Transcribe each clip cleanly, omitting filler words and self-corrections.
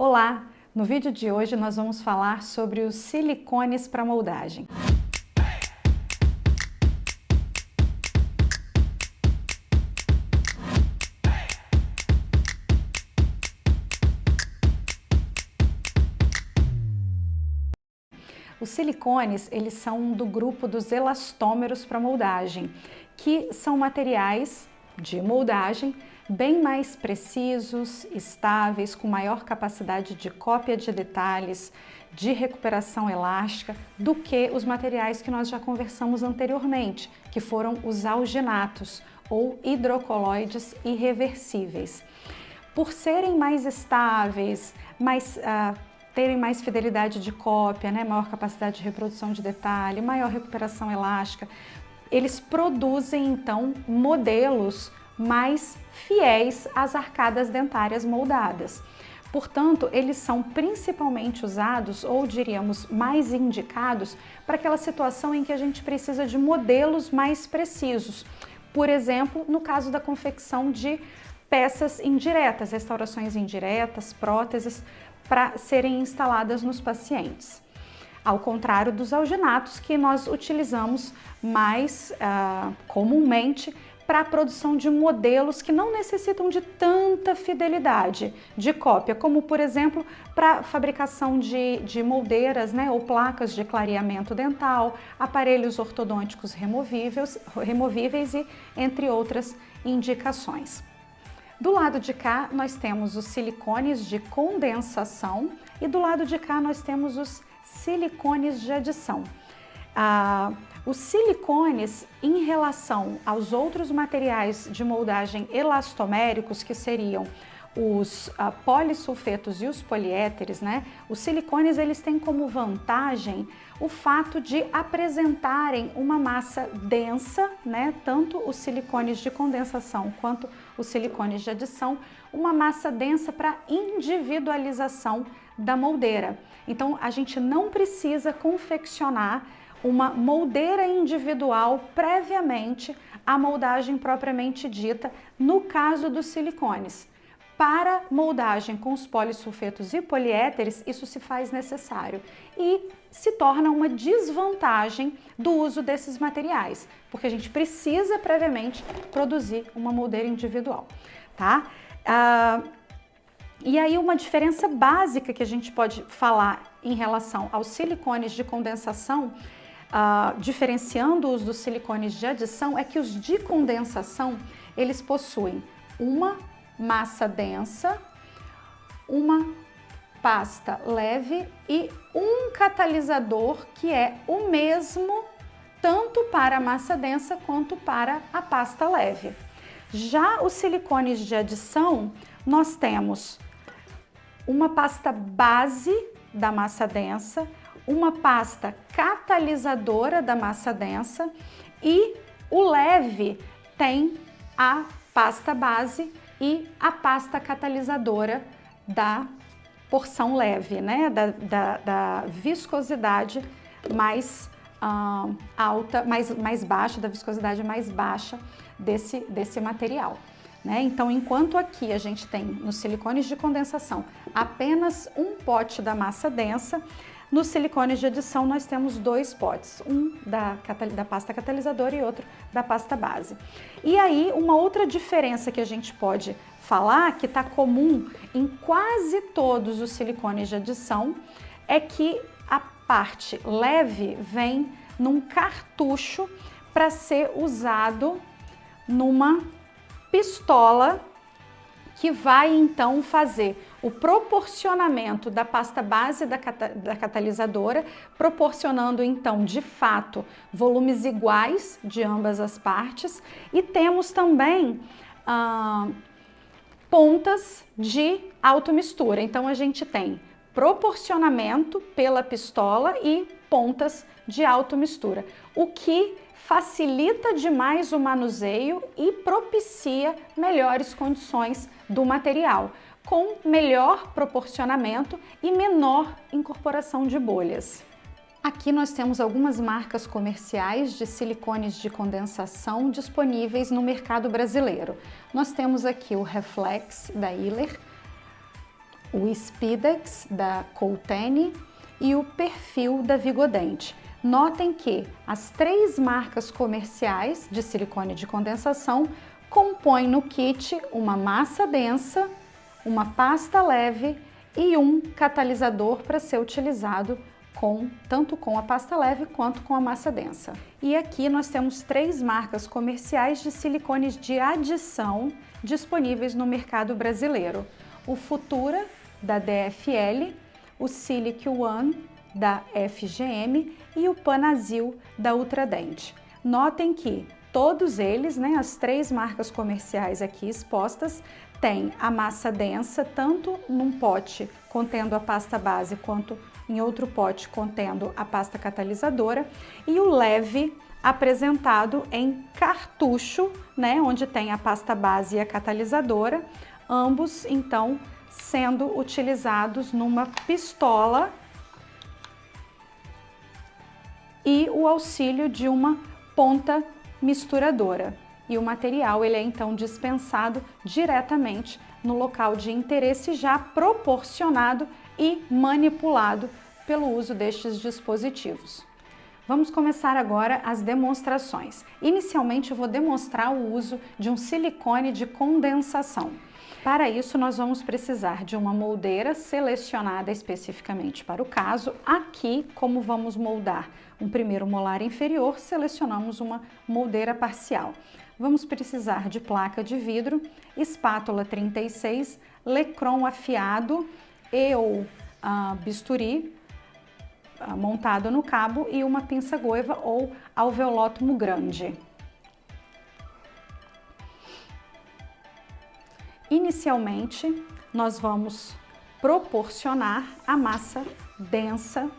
Olá! No vídeo de hoje nós vamos falar sobre os silicones para moldagem. Os silicones, eles são do grupo dos elastômeros para moldagem, que são materiais de moldagem bem mais precisos, estáveis, com maior capacidade de cópia de detalhes, de recuperação elástica, do que os materiais que nós já conversamos anteriormente, que foram os alginatos ou hidrocoloides irreversíveis. Por serem mais estáveis, terem mais fidelidade de cópia, maior capacidade de reprodução de detalhe, maior recuperação elástica, eles produzem então modelos mais fiéis às arcadas dentárias moldadas. Portanto, eles são principalmente usados, ou diríamos mais indicados, para aquela situação em que a gente precisa de modelos mais precisos. Por exemplo, no caso da confecção de peças indiretas, restaurações indiretas, próteses, para serem instaladas nos pacientes. Ao contrário dos alginatos, que nós utilizamos mais comumente para a produção de modelos que não necessitam de tanta fidelidade de cópia, como por exemplo para a fabricação de moldeiras, ou placas de clareamento dental, aparelhos ortodônticos removíveis e entre outras indicações. Do lado de cá nós temos os silicones de condensação e do lado de cá nós temos os silicones de adição. Os silicones, em relação aos outros materiais de moldagem elastoméricos, que seriam os polissulfetos e os poliéteres, os silicones eles têm como vantagem o fato de apresentarem uma massa densa, tanto os silicones de condensação quanto os silicones de adição, uma massa densa para individualização da moldeira. Então a gente não precisa confeccionar uma moldeira individual previamente à moldagem propriamente dita, no caso dos silicones. Para moldagem com os polissulfetos e poliéteres, isso se faz necessário e se torna uma desvantagem do uso desses materiais, porque a gente precisa previamente produzir uma moldeira individual, tá? E aí uma diferença básica que a gente pode falar em relação aos silicones de condensação, diferenciando-os dos silicones de adição, é que os de condensação, eles possuem uma massa densa, uma pasta leve e um catalisador que é o mesmo tanto para a massa densa quanto para a pasta leve. Já os silicones de adição, nós temos uma pasta base da massa densa, uma pasta catalisadora da massa densa e o leve tem a pasta base e a pasta catalisadora da porção leve, da viscosidade mais alta, mais baixa, da viscosidade mais baixa desse material. Então, enquanto aqui a gente tem nos silicones de condensação apenas um pote da massa densa, nos silicones de adição nós temos dois potes, um da pasta catalisadora e outro da pasta base. E aí uma outra diferença que a gente pode falar, que está comum em quase todos os silicones de adição, é que a parte leve vem num cartucho para ser usado numa pistola que vai então fazer o proporcionamento da pasta base da catalisadora, proporcionando então de fato volumes iguais de ambas as partes, e temos também pontas de automistura. Então a gente tem proporcionamento pela pistola e pontas de automistura, o que facilita demais o manuseio e propicia melhores condições do material, com melhor proporcionamento e menor incorporação de bolhas. Aqui nós temos algumas marcas comerciais de silicones de condensação disponíveis no mercado brasileiro. Nós temos aqui o Reflex da Yller, o Spidex da Coutane e o Perfil da Vigodente. Notem que as 3 marcas comerciais de silicone de condensação compõem no kit uma massa densa, uma pasta leve e um catalisador para ser utilizado tanto com a pasta leve quanto com a massa densa. E aqui nós temos 3 marcas comerciais de silicones de adição disponíveis no mercado brasileiro. O Futura, da DFL, o Silic One, da FGM e o Panazil, da Ultradent. Notem que todos eles, as 3 marcas comerciais aqui expostas, têm a massa densa, tanto num pote contendo a pasta base, quanto em outro pote contendo a pasta catalisadora, e o leve apresentado em cartucho, onde tem a pasta base e a catalisadora, ambos então sendo utilizados numa pistola e o auxílio de uma ponta misturadora. E o material ele é então dispensado diretamente no local de interesse, já proporcionado e manipulado pelo uso destes dispositivos. Vamos começar agora as demonstrações. Inicialmente eu vou demonstrar o uso de um silicone de condensação. Para isso nós vamos precisar de uma moldeira selecionada especificamente para o caso. Aqui, como vamos moldar um primeiro molar inferior, selecionamos uma moldeira parcial. Vamos precisar de placa de vidro, espátula 36, lecron afiado ou bisturi montado no cabo e uma pinça goiva ou alveolótomo grande. Inicialmente, nós vamos proporcionar a massa densa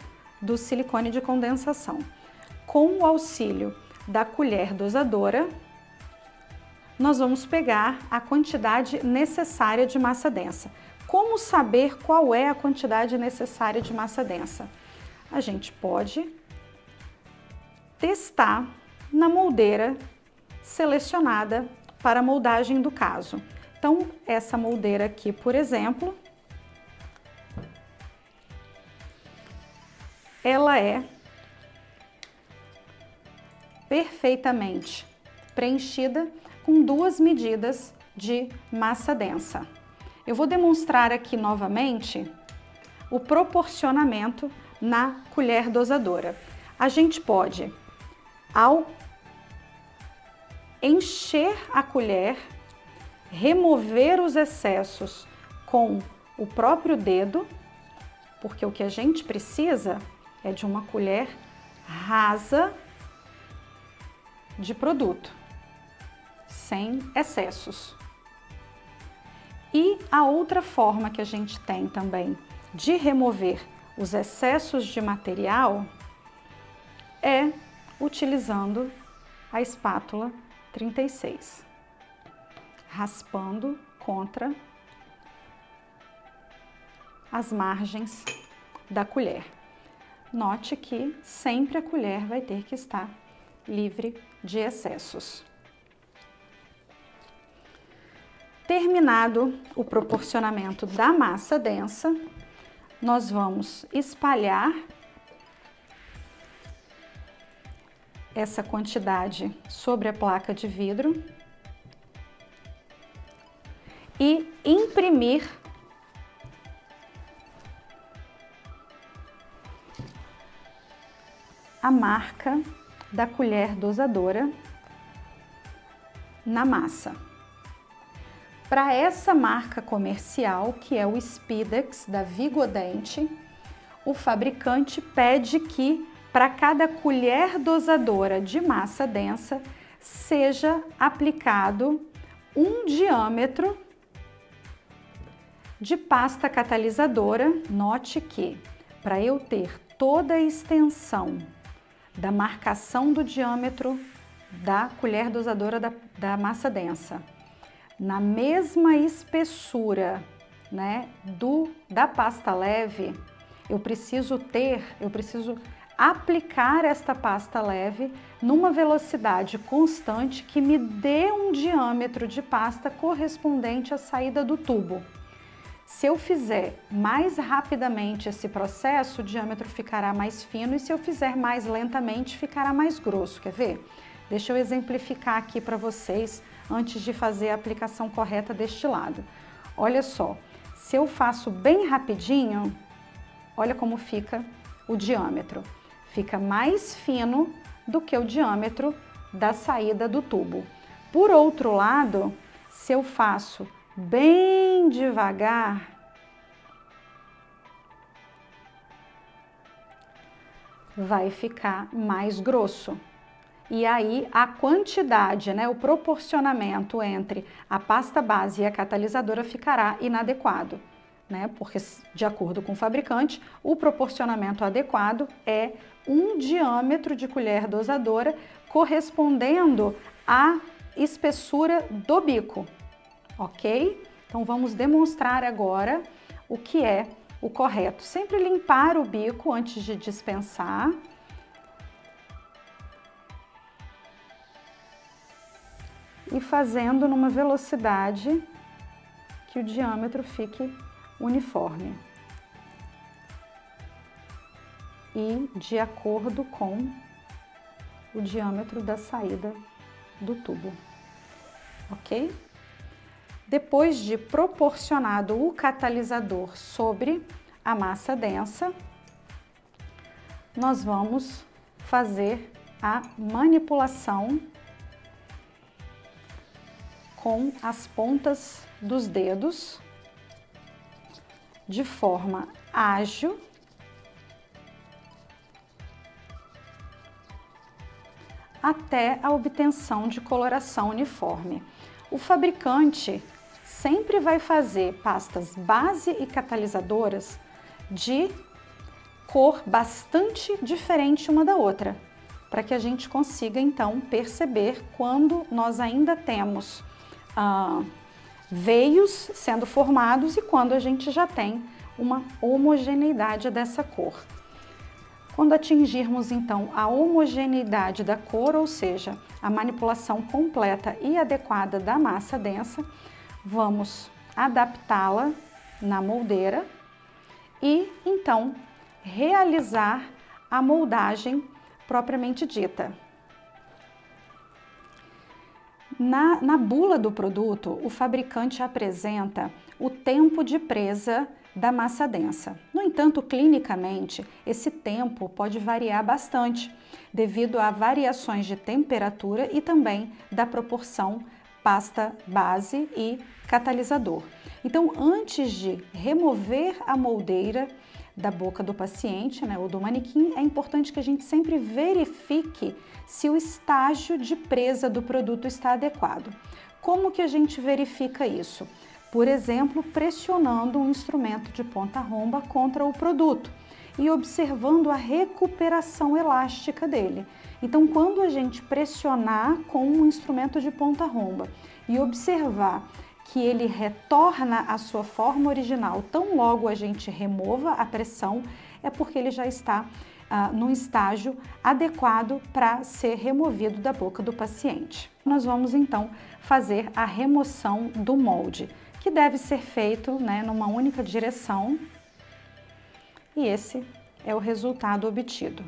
do silicone de condensação. Com o auxílio da colher dosadora, nós vamos pegar a quantidade necessária de massa densa. Como saber qual é a quantidade necessária de massa densa? A gente pode testar na moldeira selecionada para a moldagem do caso. Então, essa moldeira aqui, por exemplo, ela é perfeitamente preenchida com 2 medidas de massa densa. Eu vou demonstrar aqui novamente o proporcionamento na colher dosadora. A gente pode, ao encher a colher, remover os excessos com o próprio dedo, porque o que a gente precisa é de uma colher rasa de produto, sem excessos. E a outra forma que a gente tem também de remover os excessos de material é utilizando a espátula 36, raspando contra as margens da colher. Note que sempre a colher vai ter que estar livre de excessos. Terminado o proporcionamento da massa densa, nós vamos espalhar essa quantidade sobre a placa de vidro e imprimir a marca da colher dosadora na massa. Para essa marca comercial, que é o Spidex da Vigodente, o fabricante pede que para cada colher dosadora de massa densa seja aplicado um diâmetro de pasta catalisadora. Note que para eu ter toda a extensão da marcação do diâmetro da colher dosadora da massa densa, na mesma espessura, da pasta leve, eu preciso aplicar esta pasta leve numa velocidade constante que me dê um diâmetro de pasta correspondente à saída do tubo. Se eu fizer mais rapidamente esse processo, o diâmetro ficará mais fino, e se eu fizer mais lentamente, ficará mais grosso. Quer ver? Deixa eu exemplificar aqui para vocês antes de fazer a aplicação correta deste lado. Olha só, se eu faço bem rapidinho, olha como fica o diâmetro. Fica mais fino do que o diâmetro da saída do tubo. Por outro lado, se eu faço bem devagar, vai ficar mais grosso. E aí a quantidade, né, o proporcionamento entre a pasta base e a catalisadora ficará inadequado, né? Porque, de acordo com o fabricante, o proporcionamento adequado é um diâmetro de colher dosadora correspondendo à espessura do bico, ok? Então vamos demonstrar agora o que é o correto. Sempre limpar o bico antes de dispensar. E fazendo numa velocidade que o diâmetro fique uniforme e de acordo com o diâmetro da saída do tubo, ok? Depois de proporcionado o catalisador sobre a massa densa, nós vamos fazer a manipulação com as pontas dos dedos, de forma ágil, até a obtenção de coloração uniforme. O fabricante sempre vai fazer pastas base e catalisadoras de cor bastante diferente uma da outra, para que a gente consiga então perceber quando nós ainda temos veios sendo formados e quando a gente já tem uma homogeneidade dessa cor. Quando atingirmos então a homogeneidade da cor, ou seja, a manipulação completa e adequada da massa densa, vamos adaptá-la na moldeira e então realizar a moldagem propriamente dita. Na bula do produto, o fabricante apresenta o tempo de presa da massa densa. No entanto, clinicamente, esse tempo pode variar bastante, devido a variações de temperatura e também da proporção pasta base e catalisador. Então, antes de remover a moldeira da boca do paciente, né, ou do manequim, é importante que a gente sempre verifique se o estágio de presa do produto está adequado. Como que a gente verifica isso? Por exemplo, pressionando um instrumento de ponta-romba contra o produto e observando a recuperação elástica dele. Então, quando a gente pressionar com um instrumento de ponta-romba e observar que ele retorna à sua forma original tão logo a gente remova a pressão, é porque ele já está num estágio adequado para ser removido da boca do paciente. Nós vamos então fazer a remoção do molde, que deve ser feito, né, numa única direção, e esse é o resultado obtido.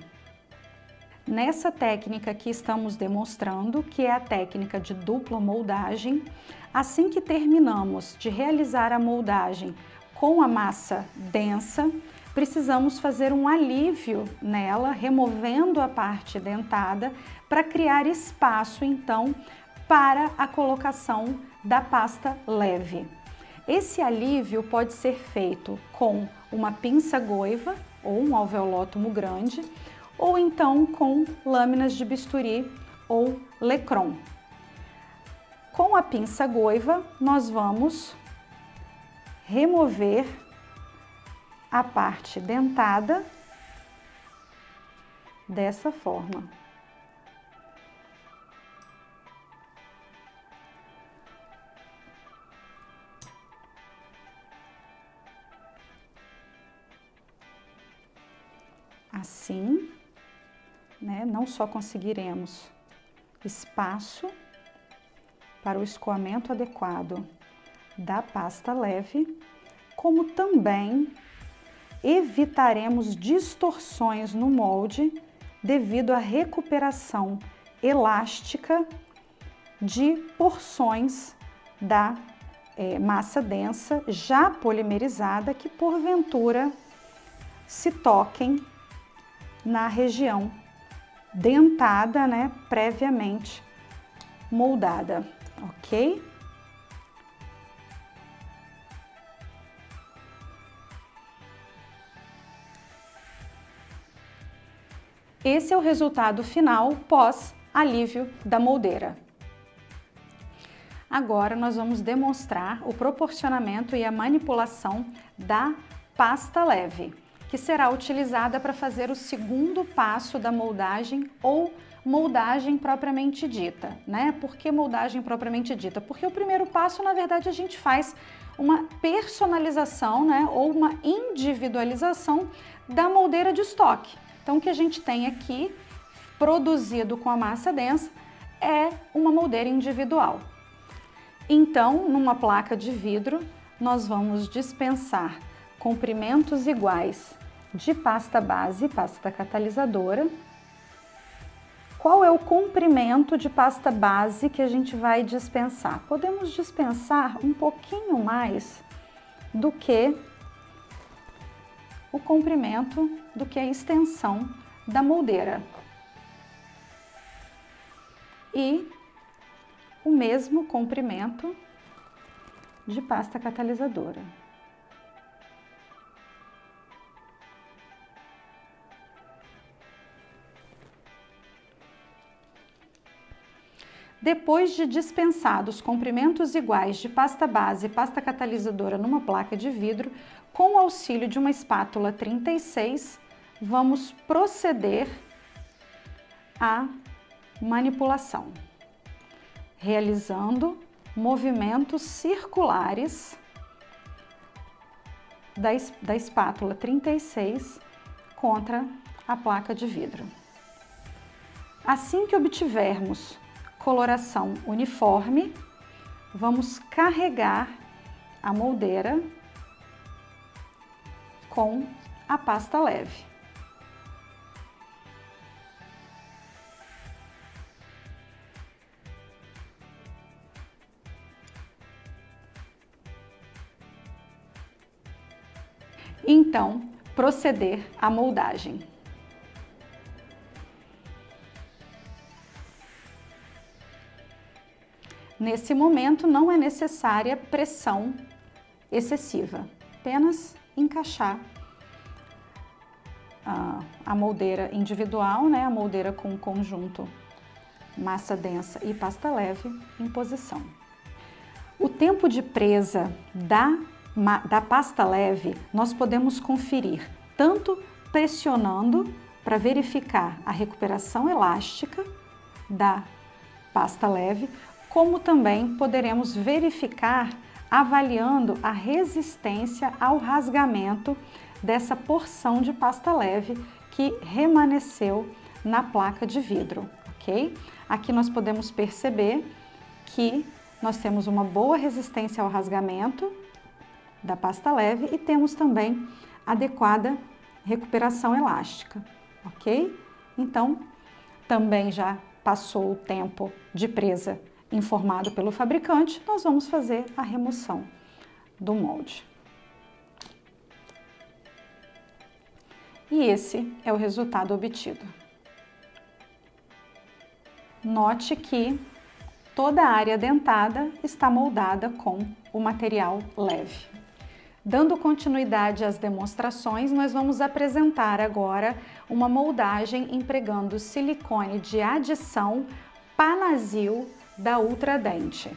Nessa técnica que estamos demonstrando, que é a técnica de dupla moldagem, assim que terminamos de realizar a moldagem com a massa densa, precisamos fazer um alívio nela, removendo a parte dentada, para criar espaço, então, para a colocação da pasta leve. Esse alívio pode ser feito com uma pinça goiva ou um alveolótomo grande, ou então com lâminas de bisturi ou lecron. Com a pinça goiva, nós vamos remover a parte dentada dessa forma. Assim, né, não só conseguiremos espaço para o escoamento adequado da pasta leve, como também evitaremos distorções no molde devido à recuperação elástica de porções da massa densa já polimerizada que porventura se toquem na região dentada, né, previamente moldada, ok? Esse é o resultado final pós alívio da moldeira. Agora nós vamos demonstrar o proporcionamento e a manipulação da pasta leve, que será utilizada para fazer o segundo passo da moldagem ou moldagem propriamente dita, né? Por que moldagem propriamente dita? Porque o primeiro passo, na verdade, a gente faz uma personalização, né, ou uma individualização da moldeira de estoque. Então, o que a gente tem aqui, produzido com a massa densa, é uma moldeira individual. Então, numa placa de vidro, nós vamos dispensar comprimentos iguais de pasta base e pasta catalisadora. Qual é o comprimento de pasta base que a gente vai dispensar? Podemos dispensar um pouquinho mais do que o comprimento, do que a extensão da moldeira. E o mesmo comprimento de pasta catalisadora. Depois de dispensados comprimentos iguais de pasta base e pasta catalisadora numa placa de vidro, com o auxílio de uma espátula 36, vamos proceder à manipulação, realizando movimentos circulares da espátula 36 contra a placa de vidro. Assim que obtivermos coloração uniforme, vamos carregar a moldeira com a pasta leve. Então, proceder à moldagem. Nesse momento, não é necessária pressão excessiva, apenas encaixar a moldeira individual, né, a moldeira com conjunto massa densa e pasta leve em posição. O tempo de presa da pasta leve nós podemos conferir tanto pressionando para verificar a recuperação elástica da pasta leve, como também poderemos verificar avaliando a resistência ao rasgamento dessa porção de pasta leve que remanesceu na placa de vidro, ok? Aqui nós podemos perceber que nós temos uma boa resistência ao rasgamento da pasta leve e temos também adequada recuperação elástica, ok? Então, também já passou o tempo de presa informado pelo fabricante, nós vamos fazer a remoção do molde. E esse é o resultado obtido. Note que toda a área dentada está moldada com o material leve. Dando continuidade às demonstrações, nós vamos apresentar agora uma moldagem empregando silicone de adição Panasil da Ultradente.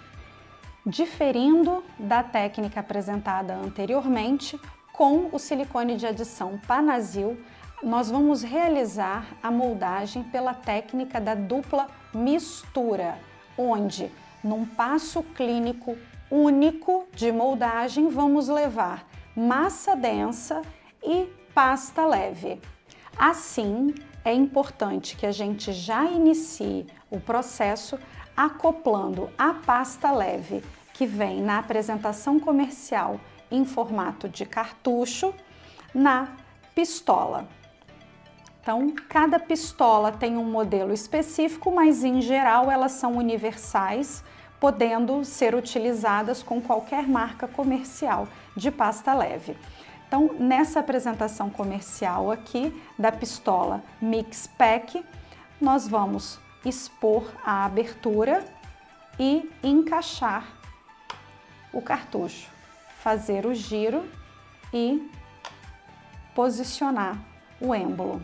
Diferindo da técnica apresentada anteriormente, com o silicone de adição Panasil, nós vamos realizar a moldagem pela técnica da dupla mistura, onde, num passo clínico único de moldagem, vamos levar massa densa e pasta leve. Assim, é importante que a gente já inicie o processo acoplando a pasta leve que vem na apresentação comercial em formato de cartucho na pistola. Então, cada pistola tem um modelo específico, mas em geral elas são universais, podendo ser utilizadas com qualquer marca comercial de pasta leve. Então, nessa apresentação comercial aqui da pistola Mix Pack, nós vamos expor a abertura e encaixar o cartucho, fazer o giro e posicionar o êmbolo.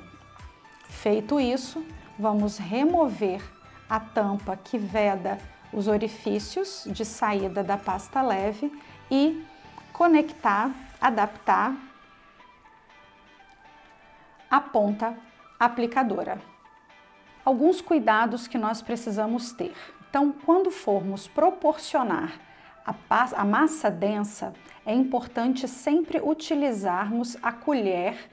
Feito isso, vamos remover a tampa que veda os orifícios de saída da pasta leve e conectar, adaptar a ponta aplicadora. Alguns cuidados que nós precisamos ter. Então, quando formos proporcionar a massa densa, é importante sempre utilizarmos a colher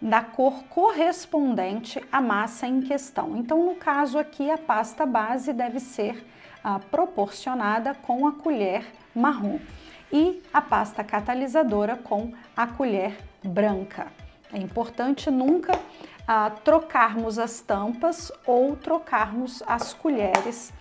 da cor correspondente à massa em questão. Então, no caso aqui, a pasta base deve ser proporcionada com a colher marrom e a pasta catalisadora com a colher branca. É importante nunca trocarmos as tampas ou trocarmos as colheres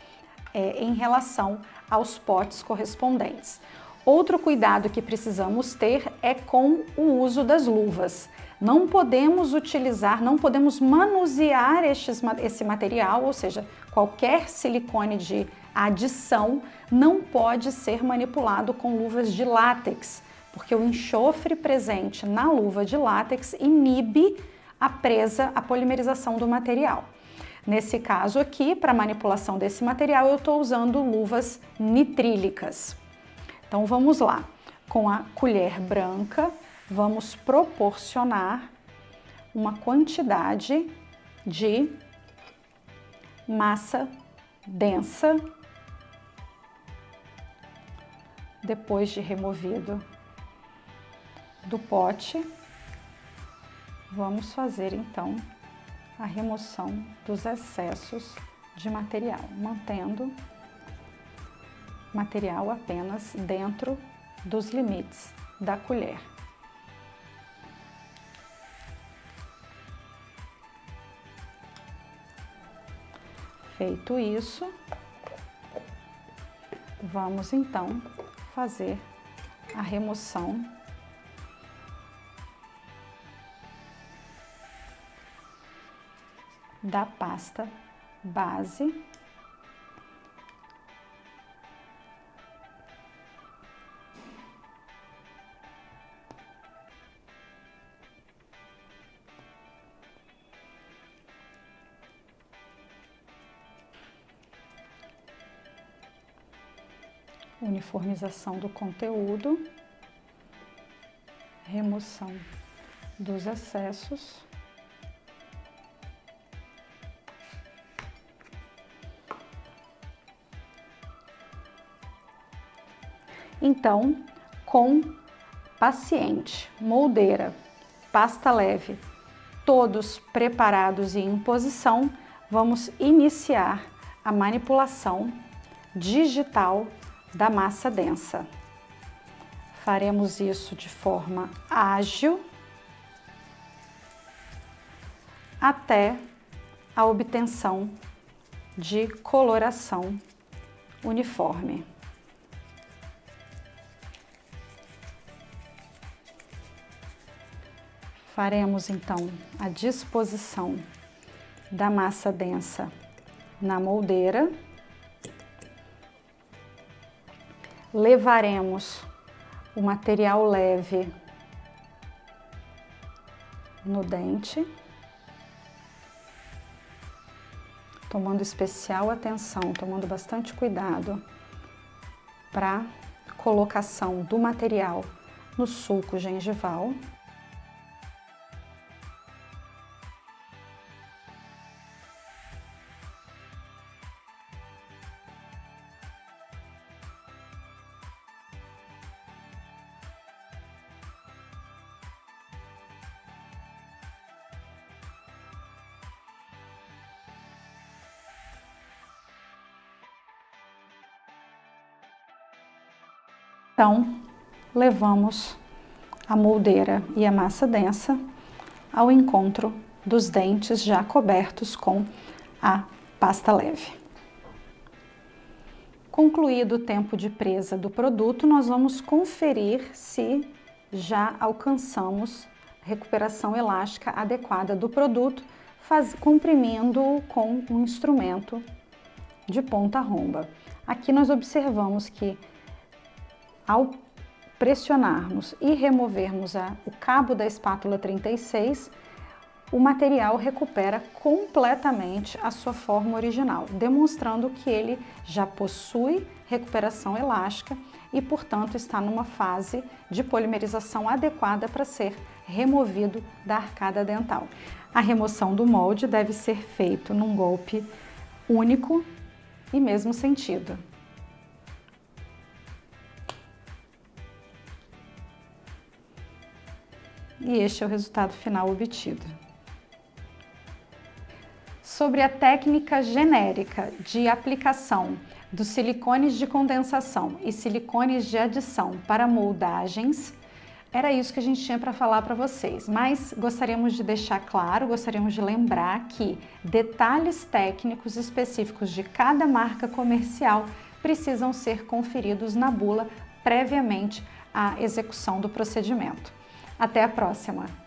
em relação aos potes correspondentes. Outro cuidado que precisamos ter é com o uso das luvas. Não podemos utilizar, não podemos manusear esse material, ou seja, qualquer silicone de adição não pode ser manipulado com luvas de látex, porque o enxofre presente na luva de látex inibe a polimerização do material. Nesse caso aqui, para manipulação desse material, eu estou usando luvas nitrílicas. Então vamos lá, com a colher branca, vamos proporcionar uma quantidade de massa densa, depois de removido do pote, vamos fazer então a remoção dos excessos de material, mantendo material apenas dentro dos limites da colher. Feito isso, vamos então fazer a remoção da pasta base uniformização do conteúdo, remoção dos excessos. Então, com paciente, moldeira, pasta leve, todos preparados e em posição, vamos iniciar a manipulação digital da massa densa. Faremos isso de forma ágil até a obtenção de coloração uniforme. Faremos então a disposição da massa densa na moldeira. Levaremos o material leve no dente, tomando especial atenção, tomando bastante cuidado para colocação do material no sulco gengival. Então, levamos a moldeira e a massa densa ao encontro dos dentes já cobertos com a pasta leve. Concluído o tempo de presa do produto, nós vamos conferir se já alcançamos recuperação elástica adequada do produto, comprimindo-o com um instrumento de ponta romba. Aqui nós observamos que ao pressionarmos e removermos o cabo da espátula 36, o material recupera completamente a sua forma original, demonstrando que ele já possui recuperação elástica e, portanto, está numa fase de polimerização adequada para ser removido da arcada dental. A remoção do molde deve ser feita num golpe único e mesmo sentido. E este é o resultado final obtido. Sobre a técnica genérica de aplicação dos silicones de condensação e silicones de adição para moldagens, era isso que a gente tinha para falar para vocês, mas gostaríamos de deixar claro, gostaríamos de lembrar que detalhes técnicos específicos de cada marca comercial precisam ser conferidos na bula previamente à execução do procedimento. Até a próxima!